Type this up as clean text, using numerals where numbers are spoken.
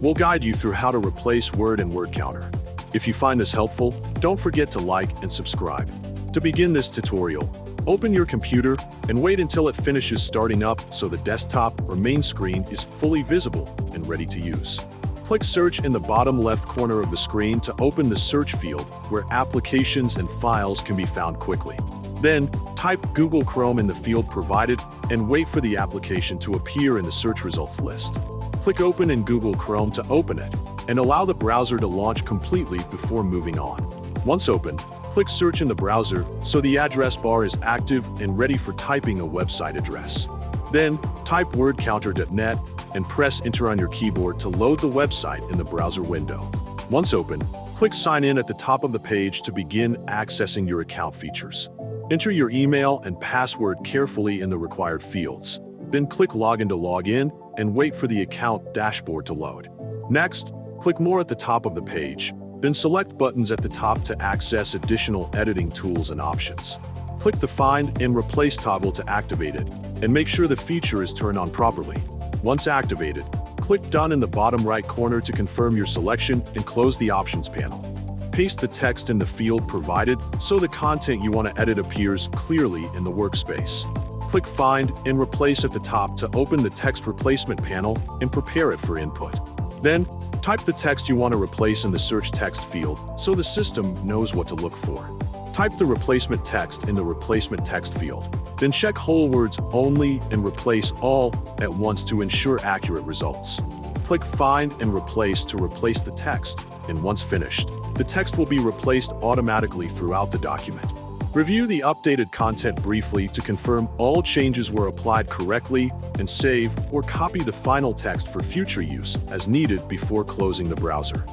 We'll guide you through how to replace Word and WordCounter. If you find this helpful, don't forget to like and subscribe. To begin this tutorial, open your computer and wait until it finishes starting up so the desktop or main screen is fully visible and ready to use. Click Search in the bottom left corner of the screen to open the search field where applications and files can be found quickly. Then, type Google Chrome in the field provided and wait for the application to appear in the search results list. Click Open in Google Chrome to open it, and allow the browser to launch completely before moving on. Once open, click Search in the browser so the address bar is active and ready for typing a website address. Then, type WordCounter.net and press Enter on your keyboard to load the website in the browser window. Once open, click Sign In at the top of the page to begin accessing your account features. Enter your email and password carefully in the required fields. Then click Login to log in and wait for the account dashboard to load. Next, click More at the top of the page, then select buttons at the top to access additional editing tools and options. Click the Find and Replace toggle to activate it, and make sure the feature is turned on properly. Once activated, click Done in the bottom right corner to confirm your selection and close the Options panel. Paste the text in the field provided so the content you want to edit appears clearly in the workspace. Click Find and Replace at the top to open the text replacement panel and prepare it for input. Then, type the text you want to replace in the search text field so the system knows what to look for. Type the replacement text in the replacement text field. Then check whole words only and replace all at once to ensure accurate results. Click Find and Replace to replace the text, and once finished, the text will be replaced automatically throughout the document. Review the updated content briefly to confirm all changes were applied correctly and save or copy the final text for future use as needed before closing the browser.